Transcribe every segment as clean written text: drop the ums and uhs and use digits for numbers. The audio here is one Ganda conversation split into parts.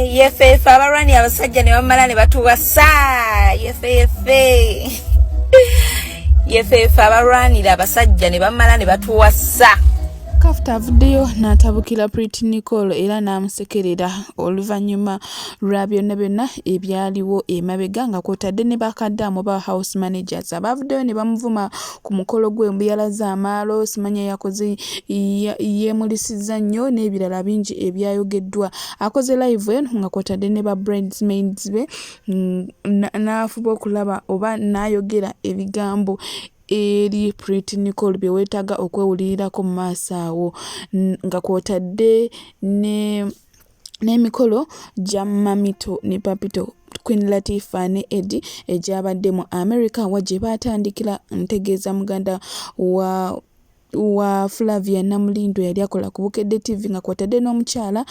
Yefe abarwani abasajja ne bamala ne batuwasa. Yefe abarwanira abasajja ne bamala ne batuwasa. Kafta avuddeyo n'atabukira Pretty Nicole era n'amusekerera oluvannyuma lwa byonna byonna ebyaliwo emabega nga kw'otadde ne bakaddamu ba house managers abavuddeyo ne bamuvuma ku mukolo gwe yalaze amaalo simanya yakoze yeemulisizza nnyo n'ebirala bingi ebyayogeddwa akoze live eno nga kw'otadde ne ba bridesmaids be n'afuba okulaba oba n'ayogera ebigambo eri Pretty Nicole bye weetaga okwewulirirako mu maaso awo nga kw'otadde n'emikolo gya Mamito ne Papito Queen Latifah ne Eddie egyabadde mu America wa gye baatandikira ntegeeza muganda wa Flavia Namulindo yali akola ku Bukedde TV nga kw'otadde n'omukyala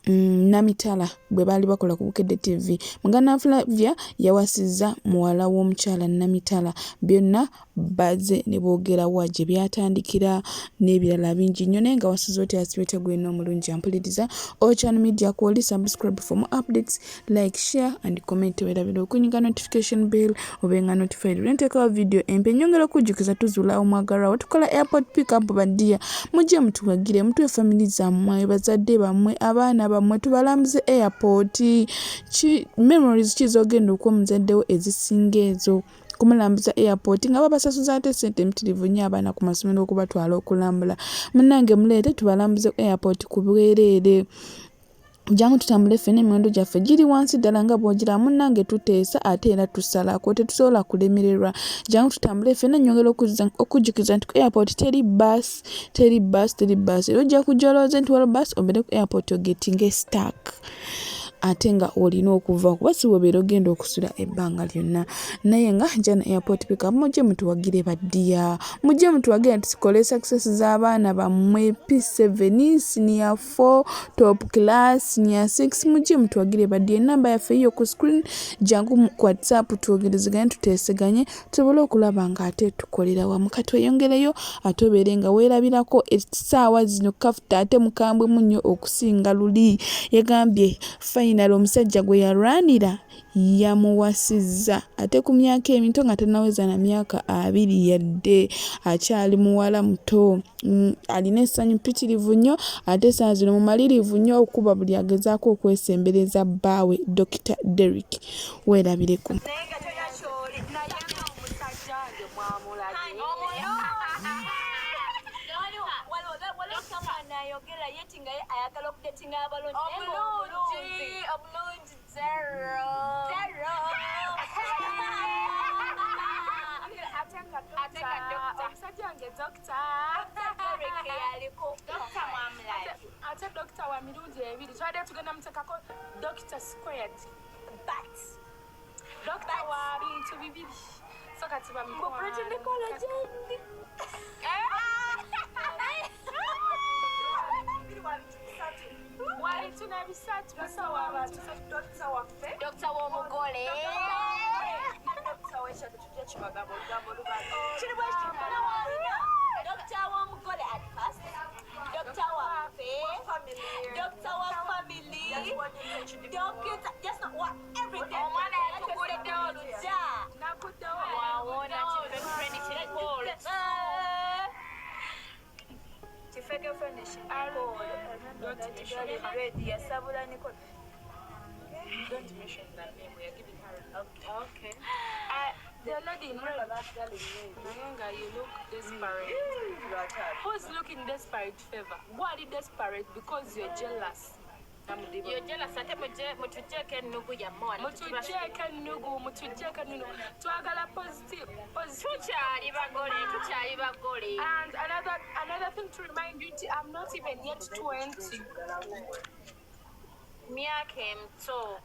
Namitala bwe baali bakola ku Bukedde TV. Muganda Flavia yawasizza muwala w'omukyala Namitala byonna bazze ne boogera wa gye byatandikira n'ebirala bingi nnyo naye nga wasuze oti asibete gwena omulungi ampuliriza Ochan Media kwoli subscribe for more updates like share and comment werabira okunyiga notification bell obenga notified renteekawo video empe nyongera okujjukiza tuzuula omwagalawo tukola airport pick up badia mujje mutuwagire mutwe family zammwe bazadde bammwe abaana bammwe tubalambuze airport memories kizogenda okw'omuzaddewo ezisinga ezo kumulambuza airport nga babasasuza ate sente mpitirivu nnyo abaana ku masomero okubatwala okulambula munnange muleete tubalambuze airport ku bwereere jangu tutambule ffene emiwendo gyaffe giri wansi ddala nga bw'ogira munnange tuteesa ate era tusalako tetusobola kulemererwa jangu tutambule ffene nyongera okujjukiza nti ku airport teri bus era ojja kujolooza nti waliwo bus obeere ku airport ogetinga stack ate nga olina okuva kuba si wobeera ogenda okusula ebbanga lyonna naye nga jana airport pickup mujje mutuwagire baddiya mujje mutuwagire tusikole success z'abaana bammwe P7 senior 4 top class senior 6 mujje mutuwagire baddiya enamba yaffe iyo ku screen jangu ku WhatsApp tuwogerezeganye tuteeseganye tusobole okulaba nga ate tukolera wamu kati weyongereyo ate obeere nga weerabirako essaawa zino Kafta ate mukambwe munnyo okusinga luli yagambye final omusajja gwe yalwanira yamuwasizza ate ku myaka emito nga tanaweza na myaka 2 yadde akyali muwala muto alina essanyu ppitirivu nnyo ate saa zino mumalirivu nnyo okuba buli agezaako okwesembereza bbaawe Dr. Derrick weerabireko Doctor wa mirundi ebiri twade tugenda mutekako Dr. Squared but Doctor wa bintu bibiri so kati ba mko Pretty Nicole jendi wali tunabisatu basawa abantu Doctor wa mugole Doctor wa shatu tujja chibagabo gambo lubali chiribwa chikala wina Doctor wa mugole at first Doctor wa family Doctor wa family Doctor just not what everything omwana yakugulidde oluja nakuddewo wawona chifekufrendi chirikole chifeke frendi chirikole yasabula Nicole don't mention that name we are giving her okay the lady in red Nanga, you look desperate. Who's looking desperate, Favor? Why are you desperate? Because you're jealous. You're jealous. Ate mutujeke nugu ya mwana. Mutujeke nugu. Tuagala positive. Tuchali bagole. And another thing to remind you, I'm not even yet 20. Miake mto.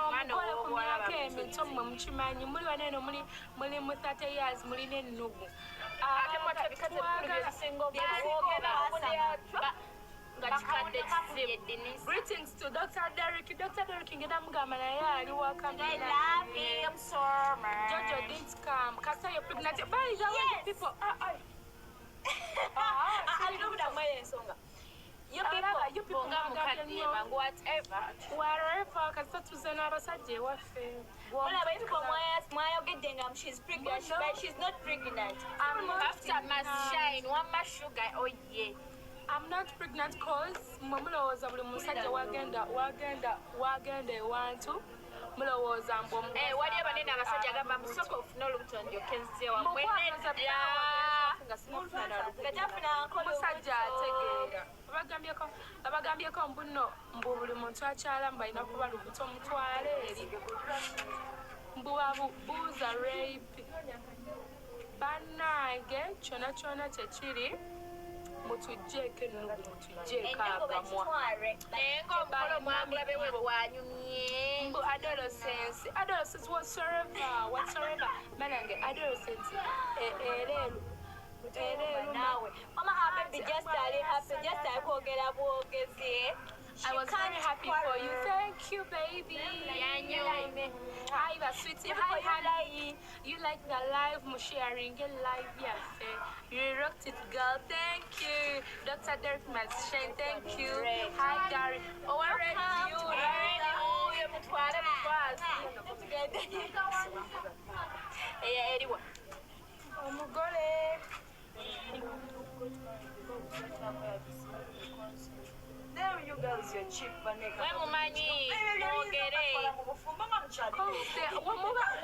Mwana ku myaka emito mmwe mukimanyi muli waneno muli mu 30 years muli n'ennugu ate mwate bikaze bikulu byebisinga obuwogera greetings to Dr. Derrick. Dr. Derrick ngenda mugamba naye ali wakamira Jojo didn't come kasa you're pregnant by the way people You people whatever kasita tuze n'abasajja ewaffe she's pregnant but she's not pregnant. after shine one sugar oh yeah I'm not pregnant cause mulowooza buli musajja wagenda ewantu mulowooza mbu waliyo banene abasajja agamba musoko ofuna olubuto ndyoke nze wamwe musajja ategeera babagambyeko mbuno mbu buli muntu akyalamu balina kuba lubuto mutwale eri mbu babuuza rape bannange kyona kyekiri mutujjeeko ennugu mutujjeeko agamwa naye ng'omukolo mwamulabe we bwanyumye mbu adolescence whatsoever manange adolescence ereeru nawe mama happy just kwogera bwogezi I was very happy for you. Thank you, baby. Hi, sweetie. Hi, honey. You like the live, sharing a live, yes. You rocked it, girl. Thank you. Dr. Derek Machine, thank you. Hi, Gary. Oh, I read you. Oh, Mugole. There you girls, you're cheap, Vanessa. Wamumanyi, mwogere.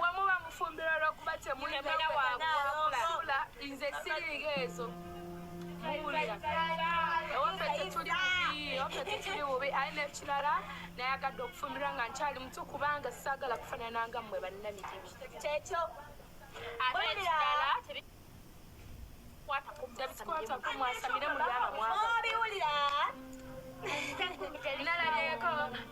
Wamuba mufumbira lwakuba temulina wakusula nze sirigeezo. Muwulira. Ewaffe tetuli bubi alina ekirala nayagadde okufumbirwa nga nkyali muto kubanga saagala kufaanana nga mmwe bannamitibi. Kyekyo. Ate ekirala tebikwatako mwasamire mulaba biwulira.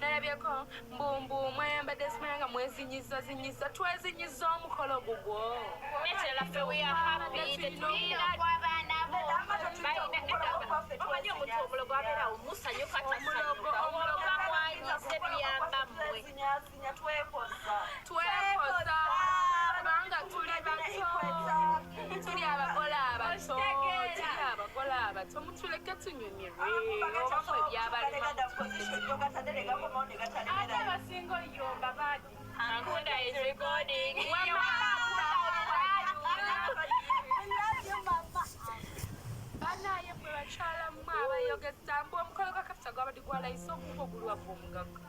nalabyeko mbumbu mwayambadde simanya nga mwezinyiza twezinyiza omukolo gugwo Nekirala ffe we are happy tetulina kw'abaana bo omanyi omuntu omulogo abeerawo musanyuka tasanyuka omulogo amwanyize tuyamba mmwe twekoza kubanga tuli abakola abato mutuleke tunyumirwe oba mwe byabalema ate abasinga oyomba baadi Ankunda is recording. banaye mwe bakyalamu abayogeza mbu omukolo gwa kapita gwabadde gwalayisa okuba ogulwavu omugaga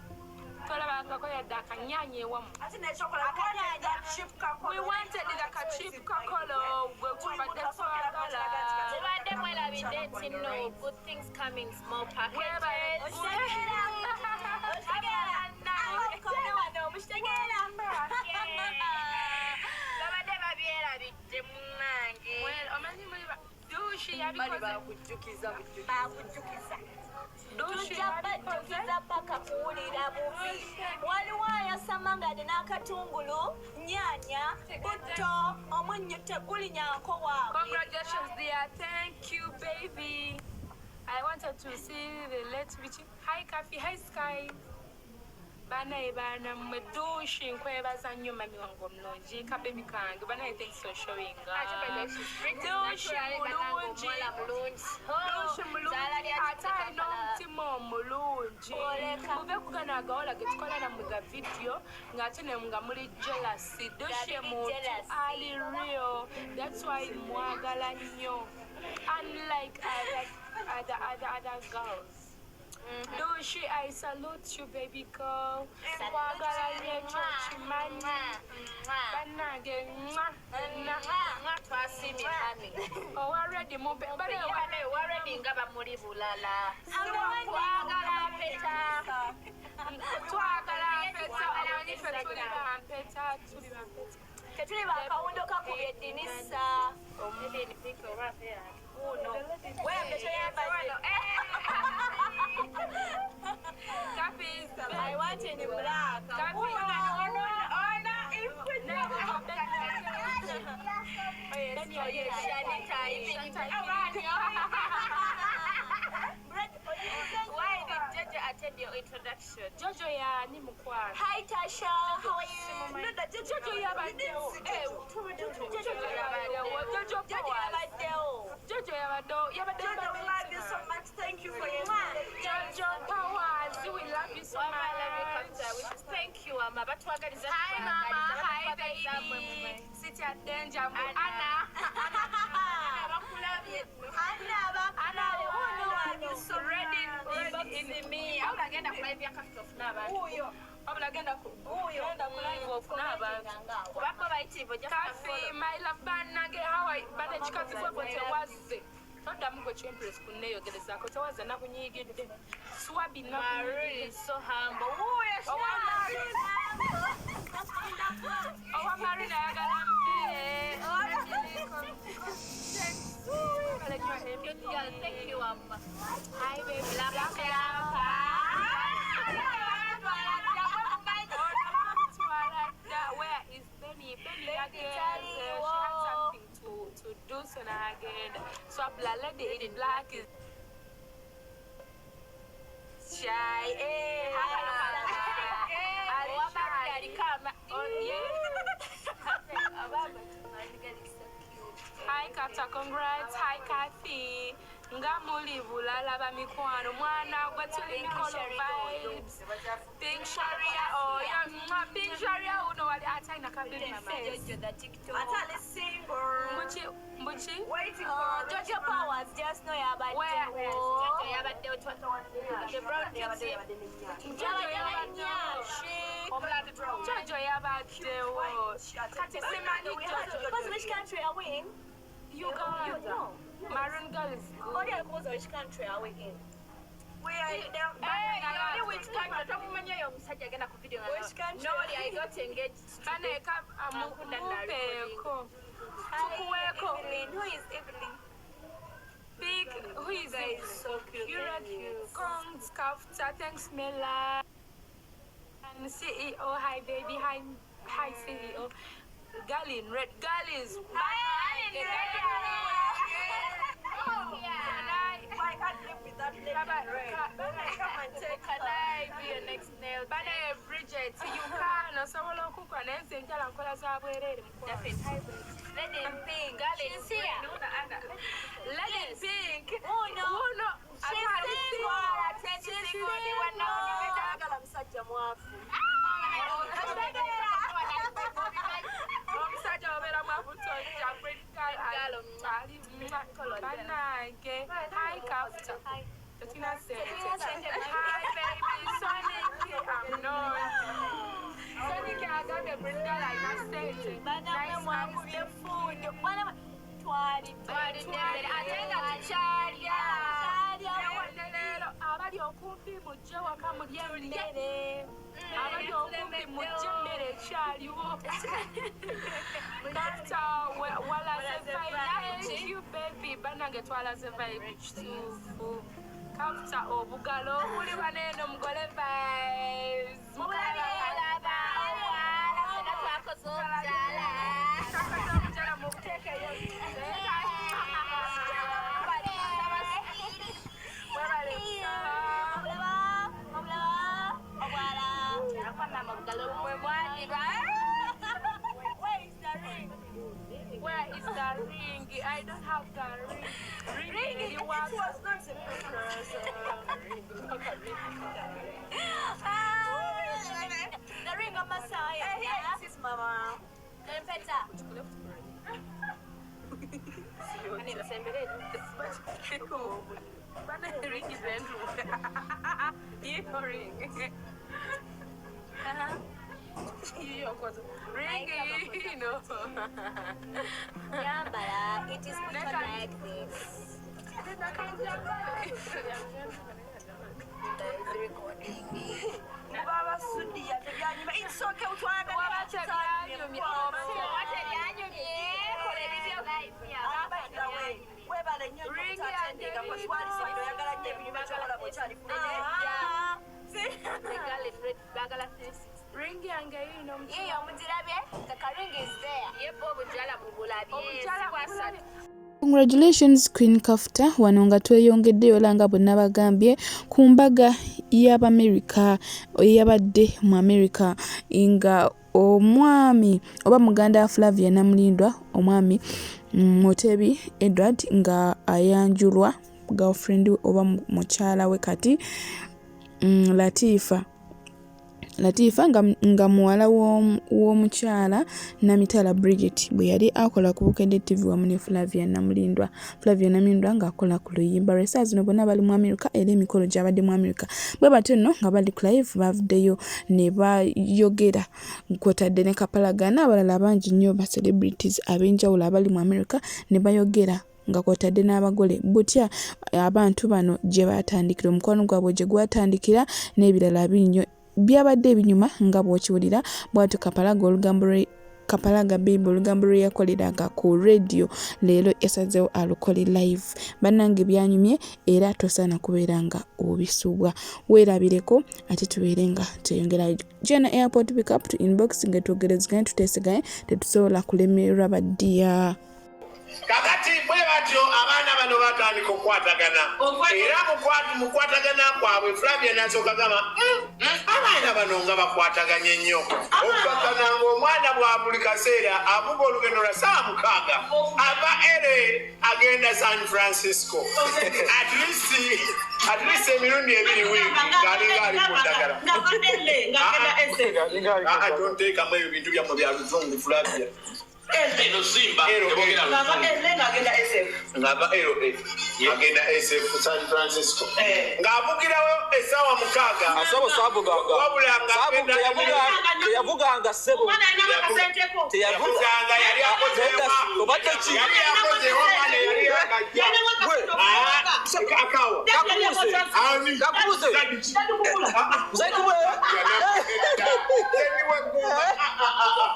tolabangako yadde akanyaanya ewamu we wanted the kachip kakolo gwe tubadde twagala Tubadde mwelabidde nti no good things coming small packages. Babadde babyerabidde munnange. omanyi dushi yabikoze tujja bajjukiza paka kuwulira bubi waliwo ayasama nga alina akatungulu nyaanya butto omunnyo tegulinyanko waabwe. Congratulations, dear. Thank you, baby. I wanted to see the late bitch. Hi, Kafi. Hi, Sky. Banaye bana mwedushi nkwebaza nnyo mami wange omulungi ka baby kange banaye thanks for showing dushi mulungi ate alina omutima omulungi muve kugana agawola ge tukola nammwe ga video ng'ate ne nga muli jealousy dushi muntu ali real that's why mwagala nnyo unlike other girls. Dushi, I salute you, baby girl. Kwagala nnyo kimanyi. Bannange Twasiimye mami. already mumpe Already nga bamuli bulala. Twagala mpeta. twagala mpeta omanyi ffe tuli bampeta Tetuli bakawundo kakubye edinisa. Uno. Wewe I want in black. Why did Jojo attend your introduction? Jojo yani mukwano. Hi Tasha, how are you? No, that Jojo yabaddewo. Jojo yabaddewo. Jojo yabaddewo. Jojo yabaddewo. Jojo, we love you so much. Thank you for your time. Jojo Powers, we love you so much. Thank you, Mama. Hi, Mama. Hi, baby. City at danger. Anna. My love banage hawa banachikazi kwa tewaze noddamu gwe kyempress kunneeyogerezaako tewaze nakunyigidde swabi Really so humble. owa marina ayagala Thank you, Mama. hi baby where is Benny again she had something to do so now again so a lady in black is shy Hi Kata, congrats. Hi Kathy. Ngamuli bulala ba mikwano mwana gwa tuli mikolo vibes. Pink Sharia oh yeah Pink Sharia uno wali ataina kabili face. Atali single. Mbuchi Waiting for Jojo Powers, just know your bad. Where? The brown gypsy. Jojo yabaddewo kati simanyi Jojo Which country are we in? Uganda Maroon Girl is good. Only because which country are we in? we are Which country? Which country? Nobody, I got engaged. Baneka mupeeko tukuweeko Evelyn. Who is Evelyn? big who is it? So cute. You're cute. Kongs, Kafta, thanks Mela. And CEO, hi baby, hi CEO. Galin, red gallis. I can't live with that lady. Come and take Can I be your next nail? Bane Bridget, you can osobola okukwa naye nze njala nkola za bwereere mukwano. Lady in pink. She's here. Lady in pink. Uno. She's single. Omusajja obeera mwabutonja ali bannange. Hi Kafta. Tetina sente. Hi baby. Sonic Amnon. Sonic agambye Brenda alina sente. Leero abali okumpi mujje waka mulye emmere. Abali okumpi mujje emmere ekyaliwo. Kafta walaze vibe. Thank you baby. Bannange twalaze vibe kituufu. Kafta obugalo obuli baneeno mugole vibes. Omukyala mukuteekeyo. Where is the ring? I don't have the ring. Ring you want? It was not a picture. The ring of Messiah. This is Mama. Then Peter. Ring is ring. Ring, you know. Yambala, it is not like this. Baba Sudia, it's okay. Ring yange yino Iyo mujirabe, the ring is there. Yepo bujala bubulabi. obujala Congratulations Queen Kafta, wano nga tweyongeddeyo langa bwe nabagambye ku mbaga y'Abamerika eyabadde mu America nga omwami oba muganda Flavia Namulindwa omwami Mutebi Edward nga ayanjulwa girlfriend oba mukyala we kati Latifa nga muwala w'omukyala Namitala Bridget bwe yali akola ku Bukedde TV wamu ne Flavia Namulindwa ng'akola ku luyimba lwe. Zino bonna bali mu America era emikolo gy'abadde mu America bwe batyo nno nga bali ku live bavuddeyo ne bayogera kw'otadde ne Kapalaga n'abalala bangi nnyo ba celebrities ab'enjawulo abali mu America ne bayogera nga kw'otadde n'abagole butya abantu bano gye batandikira omukwano gwabwe gye gwatandikira n'ebirala binyo byabadde ebinyuma nga bw'okiwulira bw'atyo Kapalaga Baby olugambo lwe yakoleraga ku radio leero yasazeewo alukole live. Bannange byanyumye era tosaana kubeera nga obisubwa. Weerabireko ate tubeere nga tweyongera Jena Airport pick up to inbox nga twogerezeganye tuteeseganye tetusobola kulemererwa baddiya. Kakati bwe batyo abaana bano batandika okukwatagana era mukwatagana kwabwe Flavia n'asooka gamba abaana bano nga bakwataganye nnyo okukakana ng'omwana bwa buli kaseera avuga olugendo lwa saa 6 ava LA agenda San Francisco at least emirundi ebiri wiiki ng'alinga ali ku ddagala tonteekamu ebyo bintu byammwe bya luzungu Flavia. Eno Simba agenda SF San Francisco ng'avugirawo essaawa 6 wabula ng'ayavuganga ssebo teyavuganga yali akozeewa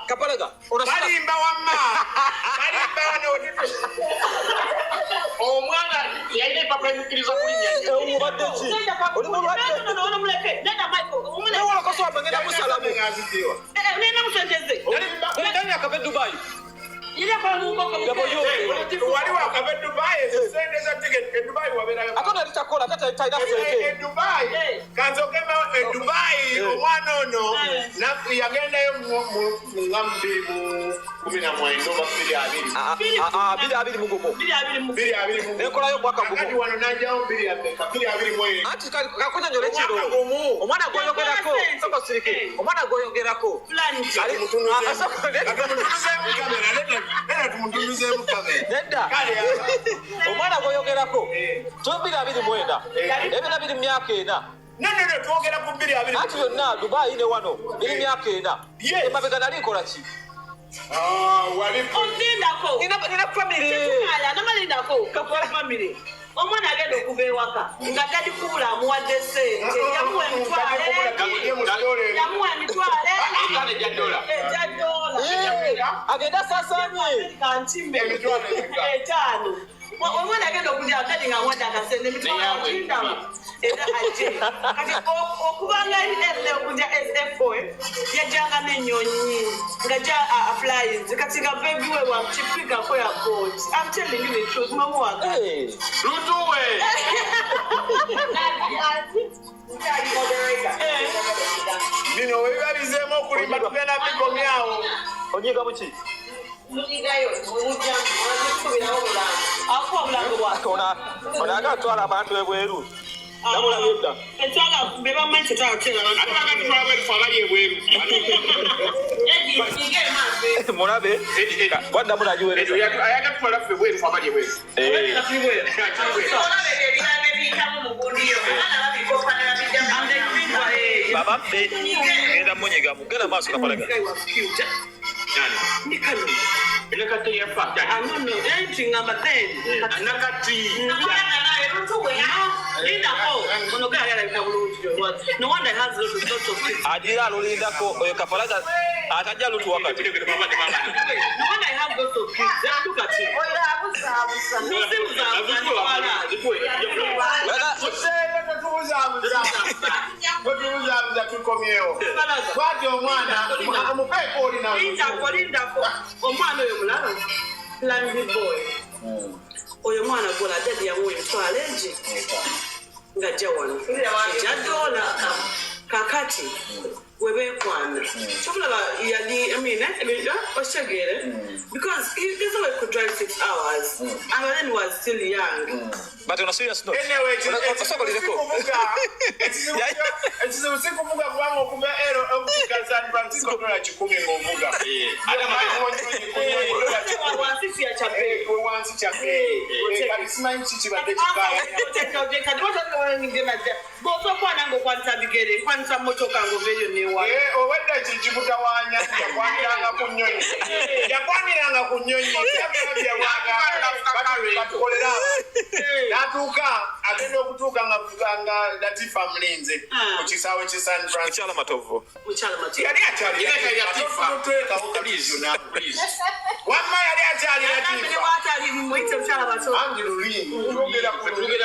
Kapalaga balimba wamma balimba wano omwana yalina papa emikiriza kulinnya Dubai. Wali wakabe Dubai sente za ticket Dubai wabera akona litakola tata taida sente Dubai kanzokema Dubai omwana ono na yagenda yo mu ngambi mu 10 ndoba 2 mugumo 2 ekola yo mwaka gumu kati wano najjawo 2 moyo ati kakonya nyole chiro omwana goyogerako soko sirike omwana goyogerako ali mutunuze omwana goyogerako tubira 29 ebina biri myaka ena nene twogera ku 2 ati yonna Dubai ne wano biri myaka ena emabega nali nkola ki walipo nina family namalindako kakola family omwana agenda okuva ewaka nga tali kubula amuwadde ssente yamuwa emitwale egya dola agenda sasanye kantimbe emitwale 5 omwana agenda okulya akali nga amuwadde akasente emitwale akindaba era ajje kati okubanga ele okulya SF4 yajjanga n'ennyonyi nga ja flying kati nga baby we wa chipika ko ya boat. I'm telling you the truth mama wanga lutuwe bino webibalizemu okulimba tugenda bikomyawo onyiga muki munyigayo akuwa bulango bwake onaga twala abantu ebweru nabula yedda etwala beba manche tawa tela ataka tutwala bweru fabali ebweru mulabe wadda mulajiwereza ayaga tutwala ffe bweru fabali ebweru baba mbe genda munyiga mugenda maaso Kapalaga Nakati ya fa. No, anything number 10. Nakati. No wonder it has lots of kids. ajira alulindako oyo Kapalaga atajja lutu wakati No wonder I have lots of kids. Look at it. Omwana oyo mulala Landy boy oyo mwana gola dadi yamuwa emitwalo egi ng'ajja wano ejja dola kakati webekwana chokulaba yali because he doesn't could drive 6 hours and then was still young but on a serious note anyway it's usiku muga kwa kumbe ero okuka San Francisco dola 10 ngovuga ada wansi ya chape wansi chape karisma nchichi bade chikaya boso kwana ngo kwanta bigere kwanta motoka ngo veyo newa owedda chichibuta wanya yakwaniranga kunyonyi yakwaniranga kunyonyi yabya waga batukolera natuka agenda okutuuka nga Latifa mlinze ku kisaawe ki San Francisco Muchala Matovu yali akyali Latifa wamma yali akyali Latifa angi lulimi tulugera kululimi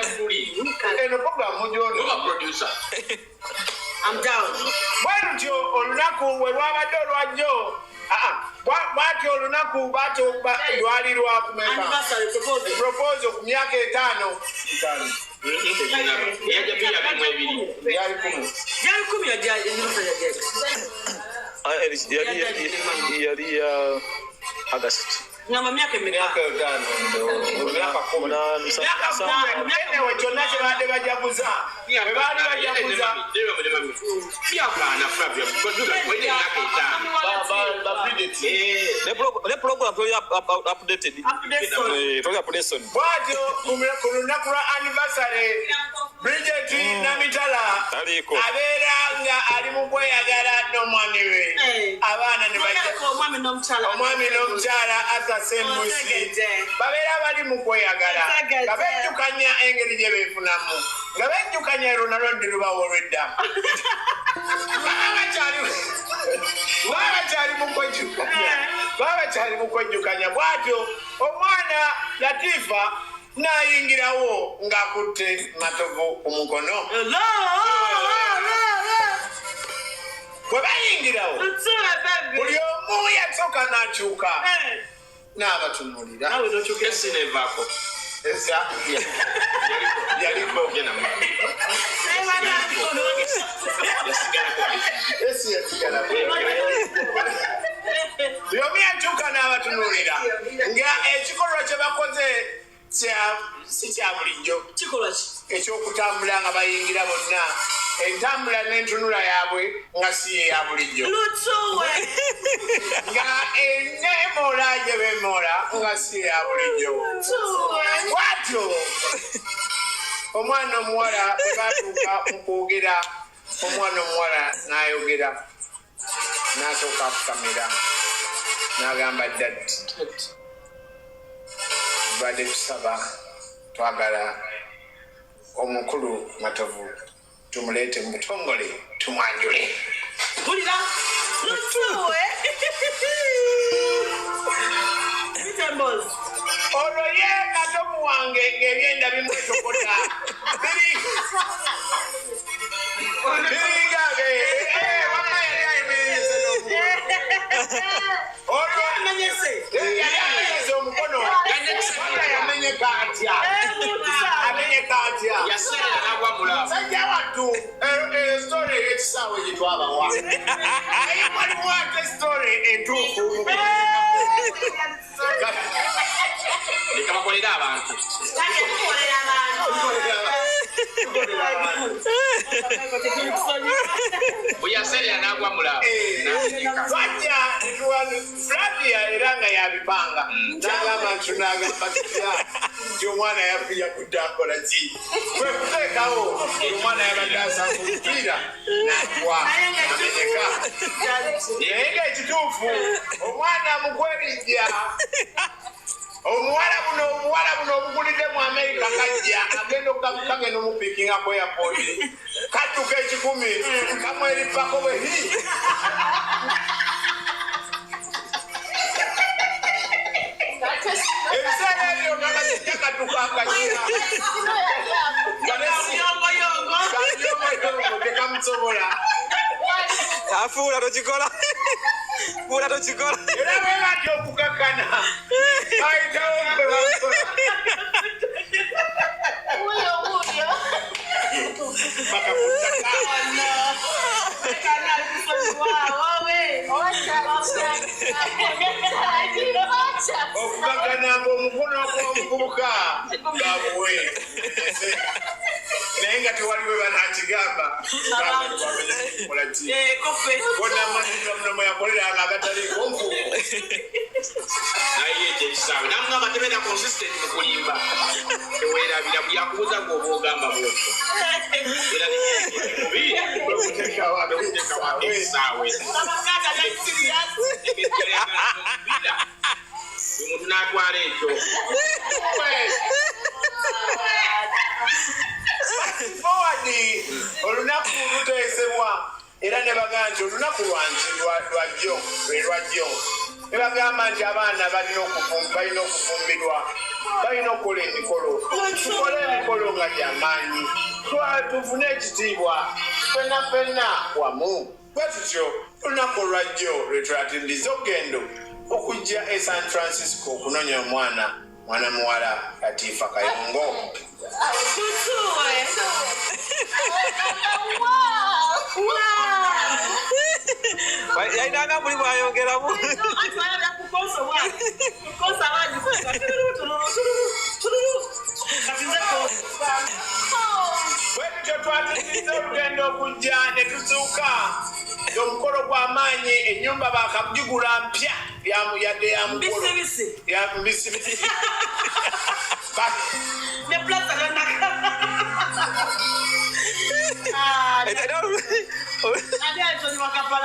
eno program mujono producer. I'm down. Bwatyo olunaku we lwabadde olwajjo bwatyo olunaku bato lwalirwa kumeka proposal ku myaka 5 yali August Nyama miaka miaka 5 miaka 10 enewe kyonna kye baadde bajaguza bebaali bajaguza the program updated bwatyo ku lunaku lwa anniversary Bridget Namitala abeera nga ali mu kweyagala n'omwami we abaana ne bajja omwami n'omukyala atasemusi babeera bali mu kweyagala nga bejjukanya engeri gye beefunamu nga bejjukanya ronaldo ndi lubawo olw'eddamu babakyali mu kwejjukanya bwatyo omwana Latifa n'ayingirawo ng'akutte Matovu ku mukono bwe bayingirawo buli omu yasooka n'akyuka n'abatunuulira esinevaako yaliko buli omu yakyuka n'abatunuulira nga ekikolwa kye bakoze si kya bulijjo ekyokutambula nga bayingira bonna entambula n'entunula yaabwe nga si eya bulijjo nga eneemoola gye beemoola nga si eya bulijjo bwatyo omwana omuwala bwe batuuka mu kwogera omwana omuwala n'ayogera n'asooka afukamira n'agamba dad badde tusaba twagala omukulu Matovu tumuleete mu butongole tumwanjule Bulira lutuwe olwo ye Matovu wange ng'ebyenda bimwetokota biringage wamma yali ayimenyese olwo yali amenyese omukono yamenyeka atya sajja wattu story ekisaawe gye twabawa naye waliwo ate story entuufu lekabakolera abantu buyaserera n'agwa mulaba twajja Flavia era nga yabipanga n'agamba ntunagamba tutya nti omwana yafiya kudde akola ki kwe kuteekawo omwana yabadde asanga omupiira n'agwa amenyeka naye ng'ekituufu omwana mugwerijja omuwala buno obugulidde mu America kajja agenda okukagenda omupiikinga ku airport kadduka 10 kamweripako bwe ebiseera ebyo nga bakijja kadduka akajira kayongoyongo tekamusobola afuula tokikola fuula tokikola era bwe batya okukakkana bayitawo mpe bakola bakakutaka okugagana ng'omukono gw'omuvubuka gabuwe naye nga tewaliwe banakigamba bonamaniramunomo yakoleranga agataliko nfuuko naye ekyekisawe namugamba tebera consistent mu kulimba teweerabira buli akubuza gwoba ogamba bwotyo era ekisaawe omuntu n'atwala ekyo fowadi olunaku luteesebwa era ne bagamba nti olunaku lwajjo ne bagamba nti abaana balina okufumbirwa balina okukola emikolo tukole emikolo nga gyamaanyi tufune ekitiibwa ffenna wamu bwe tutyo olunaku olwajjo lwetulatindiza okugendo okujja e San Francisco okunoonya omwana muwala Latifa Kayongo. Yainanga muli mwayongeramu. Bwetutyo twatiriza olugendo okujja ne tuzuuka omukolo gw'amaanyi ennyumba bakagigula mpya yadde ya mukolo mbisibisi ne plaza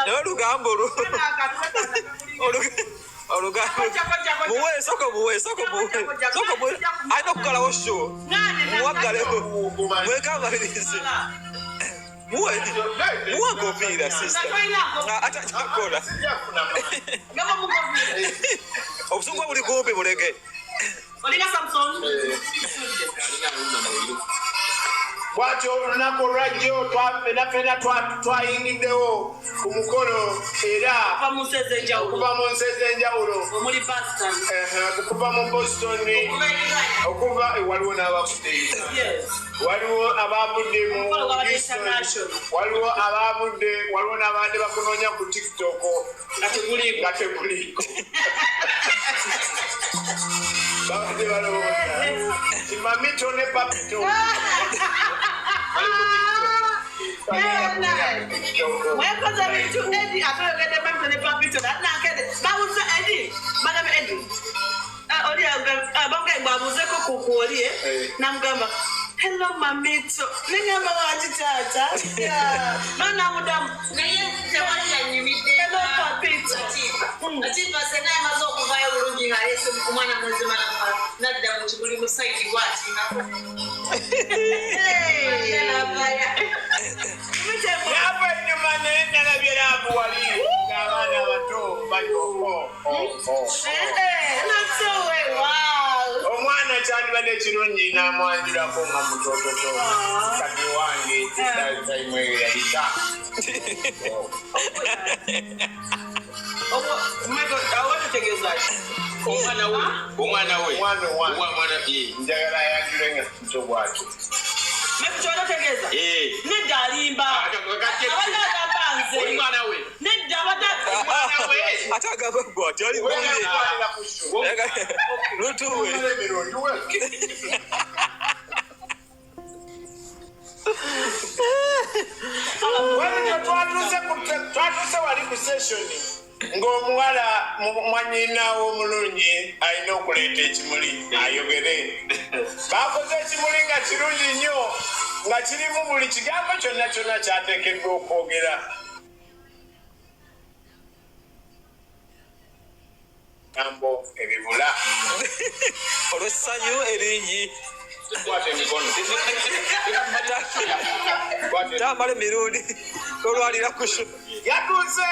n'olugambo buwe alina okukalawo sho muwaggaleko mwekangalirize muwe enkofiira sista atajakola obusungu buli kumpi muleke bwatyo olunaku olwajjo ffenna twayingiddewo ku mukolo era okuva mu nsi ez'enjawulo okuva mu Boston okuva waliwo n'abavudde waliwo abavudde mu Houston waliwo n'abadde bakunoonya ku TikTok nga teguliiko babadde balowooza Mamito ne Papito mwekoze bintu Edi atayogedde Mamito ne Papito nanakede babuuza Edi madame Edi oli bangaye bwabuuzeko kuku oli namugamba hello Mamito nengamba waki taata nonamudamu hello Papito Latifa sena yamaze okuvayo bulungi ng'aleese omwana muzima nadda mu kibuli mu saidi bw'atina yava ennyuma naye nalabye laavu wali ng'abaana bato baliko omwana kyandibadde kirungi n'amwanjulako nga mutototo kati wange taimu eyo yayita omwana we njagala yanjule nga kito bwatyo nedda alimba omwana we ate agamba gwati oli lutuwe twatuuse wali ku sessioni ng'omuwala mwanyina w'omulungi alina okuleeta ekimuli ayogere bakoze ekimuli nga kirungi nnyo nga kirimu buli kigambo kyonna kyateekeddwa okwogera gambo ebibula olw'essanyu eringi tamala emirundi olwalira kusho yatuuse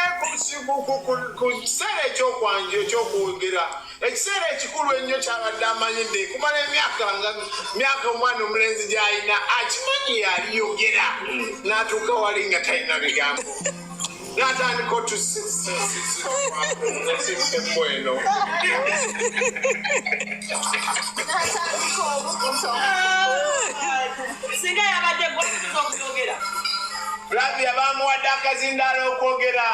ku kiseera ekyokwogera ekiseera ekikulu ennyo kyabadde amanyidde kumala emyaka omwana omulenzi gy'alina akimanyi yaliyogera n'atuuka wali nga talina bigambo n'atandika otusisemu eno singa yabadde gwatuza okuyogera Flavia bamuwadde akazindaala okwogera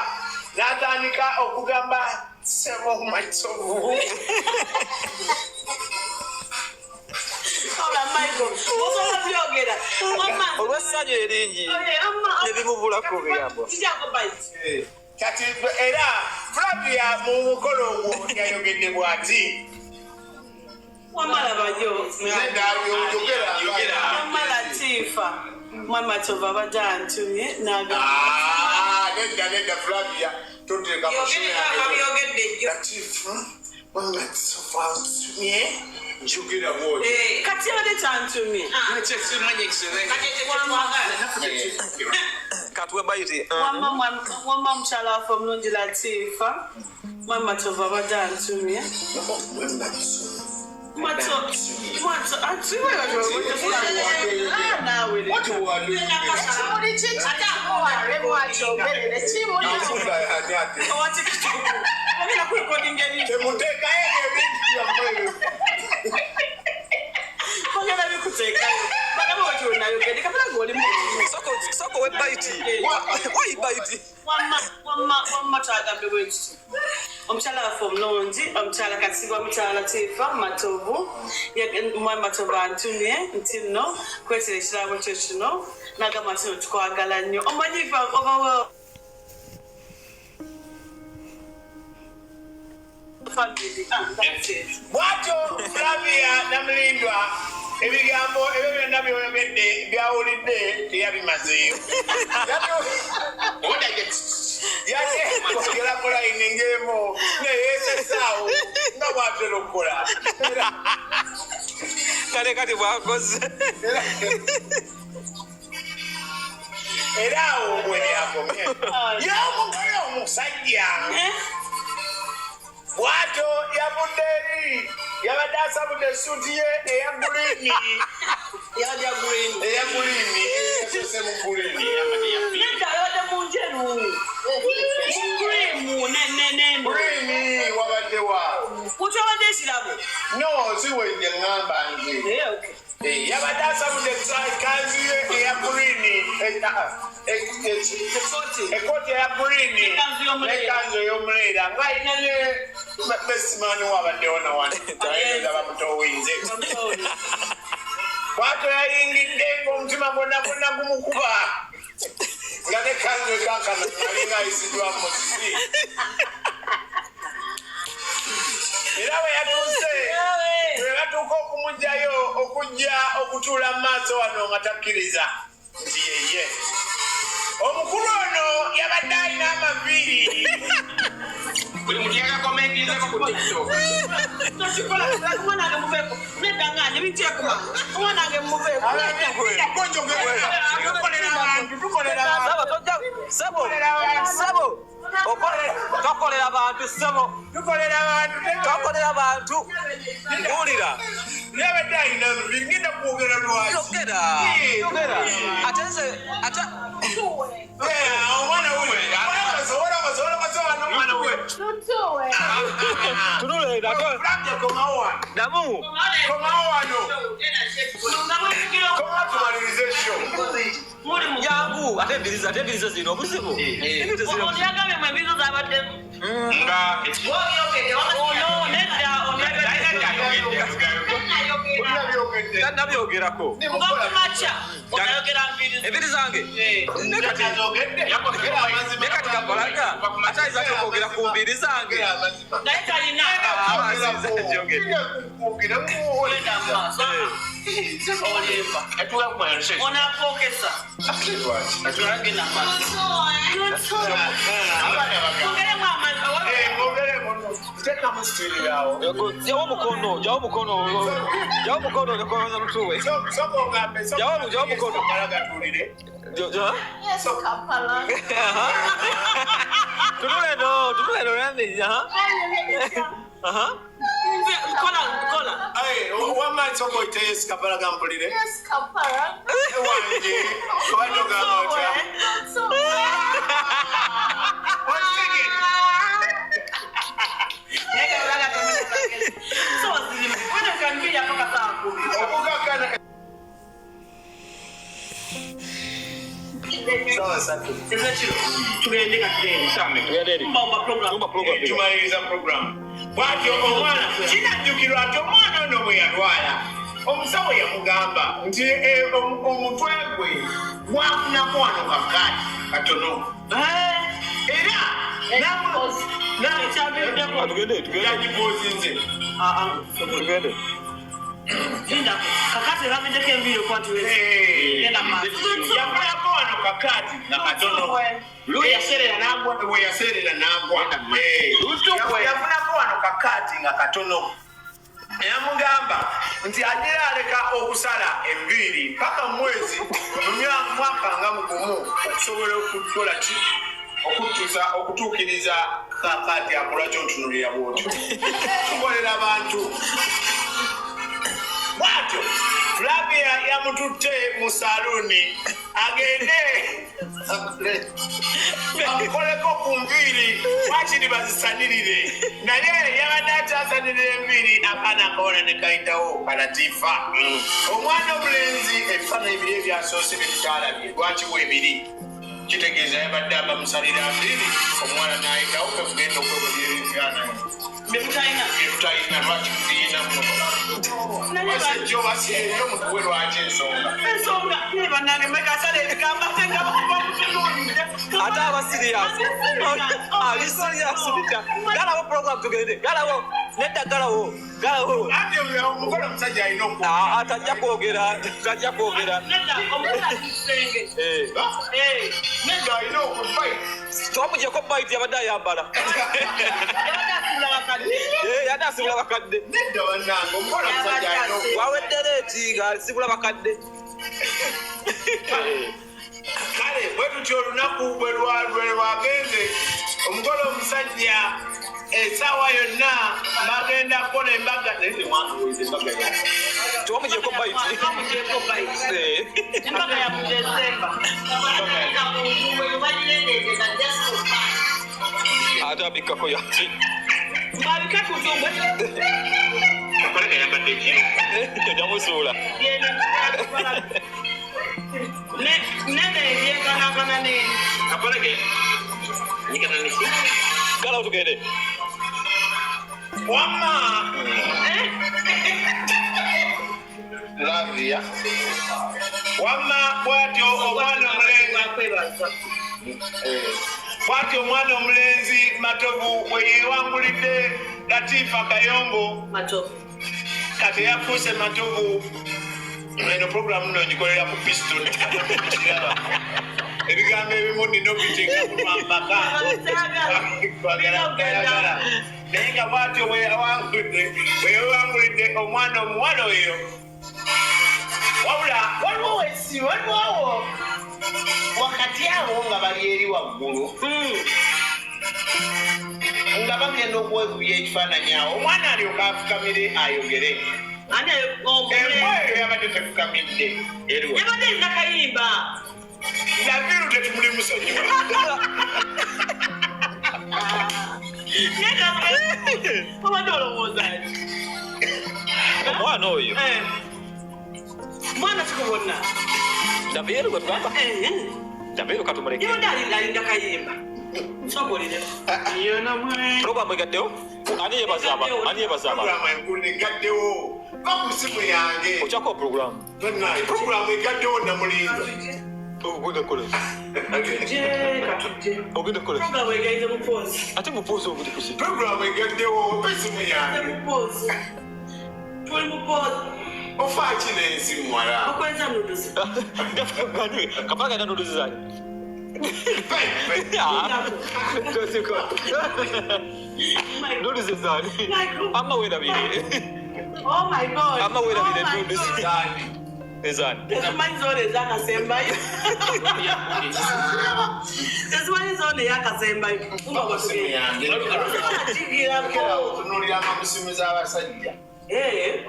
n'atandika okugamba Sebo Matovu. Ola Michael. Osobola byogera. Mama. Olw'essanyu eringi. Nebimubula ku bigambo. Kijako bite. Kati era Flavia mu mukolo ogwo yayogedde bw'ati. Wamala bayo. Yogera. Mama Latifa. Mama Tova badantumye naga. Nedda Flavia. Toteka Yogedde. Latifa. Mama Tova badantumye. Njogera bw'oti. Kati abadde tantumye. Katwe bayiti. Wamma mukyala waffe omulungi Latifa. Mama Tova badantumye. What's up? I see where you're going. Now with it. What do you want? Soko we baiti. Why baiti? Wamma tagambe bwekiti. Omukyala waffe omulungi, omukyala Kasiba, omukyala Latifa Matovu, Mama Tova antumye nti nno kwetera ekirabo kyo kino n'agamba nti nno tukwagala nnyo. Omanyiva obawo bw'atyo Flavia Namulindwa ebigambo ebyo byonna by'oyogedde byawulidde teyabimazeeyo. Yate kwogera ku layini ng'emu neyeesesaawo nga bw'atera okukola. Kale kati bwakoze. Era awo bwe yakomye. Y'omugole omusajja. Bw'atyo yavudde eri yabadde asabudde essuuti ye eya guliini. Eya guliini. Yasose mu guliini. nedda yabadde mu njeru. Guliini wabadde wa. Kutwabadde ekirabo. No, si wejje ngamba nze. Yabadde asabudde ekanzu ye eya guliini. Ekkooti eya guliini n'ekanzu ey'omuleera ng'alina ne besimaani wabaddewo nawano. Ayinza bamutowinze. Bw'atyo yayingidde ng'omutima gwonna gumukuba. Nga n'ekanzu ekankana alinga ayisiddwa mu musisi. Era bwe yatuuse bwe batuuka okumugyayo okujja okutuula mu maaso wano nga takkiriza nti yeye omukulu ono yabadde alina amaviiri. Buli muntu yagakomentinzeko ku TikTok. Omwana wange muveeko. Nedda ng'anje binteekuma. Omwana wange muveeko. Sabo. Tokolera abantu sabo. Tokolera abantu. Mpulira. Yabadde alina amaviiri ngenda kwogera lwaki. Yogera. Ate omwana we omwana we tunulera komawo wano. Damu. Komawo wano. Komawo tumalirize show. Yangu atembiriza zino obuzibu. Onyagamye mu ebizo zabaddemu. Nga nabyogerako enviri zange nekati kabalaga ate ayinza okwogera ku mbiri zange jawo omukono nekoza lutuwe jawo omukono tunuleno naminya Kola. Wamma soko itesi kapalaga mpulire. Wanje kubadde otya. asatu ezekiro tugende katugende mbamba program tumaliriza program bwatyo omwana kinajjukirwa nti omwana ono bwe yalwala omusawo yamugamba nti omutwe gwe gwafunako wano kakaati katono era yagipozinze kakati erabiddeko enviiri yafunako wano kakaati nga katono yaserera n'agwa yafunako wano kakaati nga katono yamugamba nti ajera aleka okusala enviiri paka mwezi mwaka nga mugumu okusobola okukola ki okutuukiriza kakaati akola kyontunulira bwotyo tukolera abantu bwatyo Flavia yamututte mu saluni agende amukoleko ku nviiri wakiri bazisanirire naye yabadde akyasanirira enviiri akaana akawona ne kayitawo kalatifa omwana omulenzi ebifaananyi ebiri ebyasoose byetutalabye lwakiwa ebiri kitegeeza yabadde abamusalira nviiri omwana n'ayitawo kekugenda okwebulira ebifaananyi byetutalina lwaki kutuyinamu basejjo baseeyo mutuwe lwaki ensonga banange mwekasala ebikamba ate abasiriyasi alisiriyasi bita galawo program tugende galawo nedda galawo omukolo omusajja alina atajja kwogera nedda alina okufayi twamugyeko baiti yabadde ayambala yadde asibula bakadde nedda bannange omukolo omusajja alina wawedde leeti ng'asibula bakadde kale bwe tutyo olunaku bwe lwagenze omugole omusajja essaawa yonna bagenda kukola embaga twamugyeko baiti embaga ya mudesemba ate abikkako yaki babikakutumbwe akoleka yambadde ekiro jamusuula nene ebyenkanakana nene akoleke nyikananisi galawo tugende wamma Flavia wamma bwatyo omwana omulenzi Matovu bwe yeewangulidde Latifa Kayombo kati yafuuse Matovu eno programu nno ngikolera ku pistol ebigambo ebimu nina obiteeka kumambaka naye nga bwatyo bwe yeewangulidde omwana omuwala oyo wabula waliwo wakati awo nga bali eri waggulu nga bagenda okwekubya ekifaananyi awo omwana alyoka afukamire ayogere emwoyo yabadde tefukamidde yabadde erina kayimba nabiru tetumuli musonyiwa obadde olowoozaki omwana oyo mwana sikubonna dabeeru gwetugamba dabeeru katumuleke yabadde alinda kayimba sobolire program egaddewo ani yebaza aba programu enkulu egaddewo bakusimu yange okyako programu programu egaddewo namulinda ogenda kola programu egaize mupozi ate mupozi obuli kusi programu egaddewo pesimu yange mupozi tuli mupozi ofaaki n'ensi muwala okweza nuduzi kapanga nanuduzi zani nuduzi zani ama werabire oh my god ama werabire nuduzi zani ezani ezimanyi zone ezakasembayo ezimanyi zone eyakasembayo bakusimu yange otunulira amamusimu z'abasajja aye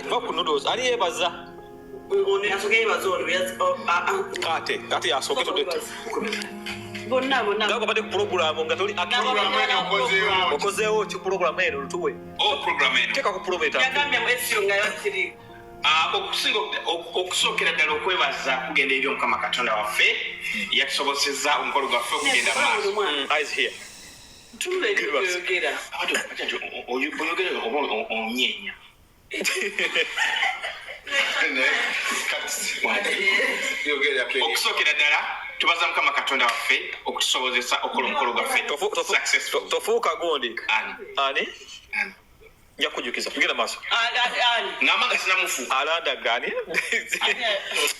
bakunudozi ani yebaza yasoke yebaza kate yasoke todete bonna gago bade ku programu nga toli okozeewo ki programu eno lutuwe programu eno teka ku program eta yagambye mu esio nga yakiri okusookera ddala okwebaza kugenda eri omukama katonda waffe yatusobozesezza omukolo gwaffe okugenda maaso oba onyeenya okusookera ddala tubaza mukama katonda waffe okutusobozesa okola omukolo gwaffe tofuuka gundi ani njakujukiza tugenda maaso ng'amanga sinamufuuka alanda gani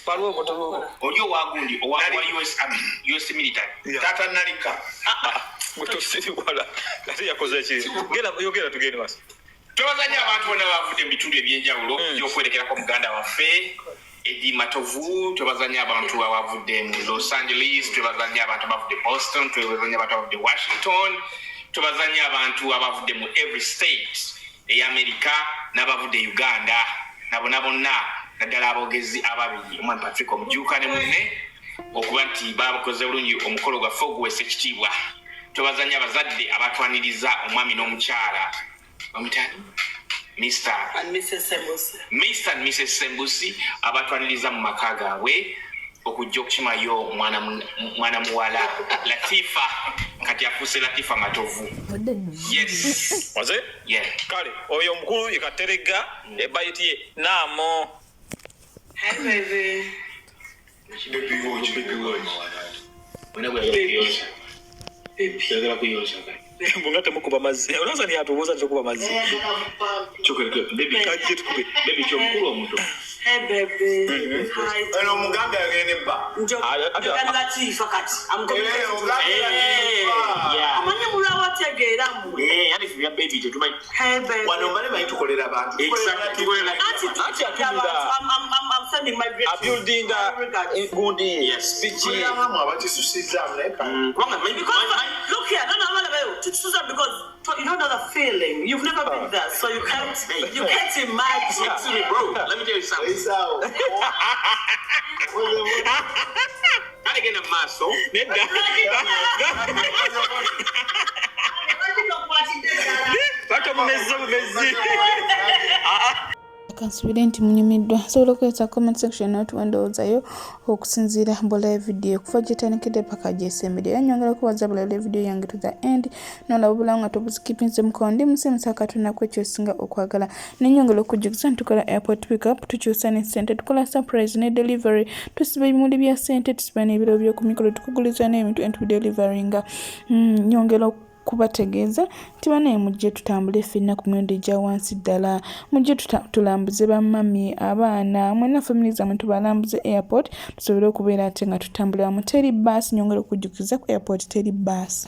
paliwo omuntu oli owagundi owa US military tata nalika mutosiri wala ate yakoze ki yogera tugende maaso twabazanya abantu bonna bavudde mu bitundu ebyenjawulo by'okwerekerako muganda waffe Edi Matovu, twabazanya abantu abavudde mu Los Angeles, twabazanya abantu abavudde Boston, twabazanya abantu abavudde Washington, twabazanya abantu abavudde mu every state ey'Amerika n'abavudde Uganda, nabo bonna naddala aboogezi ababiri omwami Patrick Omujuka ne munne okuba nti bakoze bulungi omukolo gwaffe oguweesa ekitiibwa. Twabazanya abazadde abatwaniriza omwami n'omukyala omutani Mr. and Mrs. Sembusi abatwaniriza mu maka gaabwe okujja okukimayo mwana muwala Latifa kati afuuse Latifa Matovu. Yes. Waze? Yeah. Kale, oyo omukulu yekaterega ebayiti ye naamo. Hey baby. Mbona temukuba mazzi? Unaanza ni atubuza tukuba mazzi. Baby kaje tukube. Baby chomkulu omuto. Hey baby. Hi. Ano muganda yagene ba. Latifa kati. Yeah. Amanya mulawa tegera mu. Yani fya baby tetumanyi. Hey baby. Wano mali mai tukolera abantu. Exactly. I'm sending my great. A building good yes. Bichi. Yamu abati susisa mleka. Look here, no, Susan, because you don't know the feeling. You've never been there, so you can't imagine. Bro, let me tell you something. Gotta get a muscle. kansubire nti munyumiddwa sobola okukozesa comment section n'otuwendowoozayo okusinziira mbulayo vidiyo kuva gyetandikidde paka gyesembedde era nyongera okubaza bulabula vidiyo yange to the end nolaba obulawo nga tobuzikipinze mukono ndi musimusa katonda kwekyo osinga okwagala nenyongera okujjukiza ntukola airport pickup tukyusa ne ssente tukola surprise ne delivery tusiba ebimuli bya ssente tusiba n'ebiro by'okumikolo tukuguliza n'ebintu entubideliverynga nyongera kubategeeza nti banaye mujje tutambule ffenna ku miwendo egya wansi ddala mujje tulambuze bammami abaana mwena family zammwe tubalambuze airport tusobole okubeera ate nga tutambulira mu teri bus nyongera okujjukiza ku airport teri bus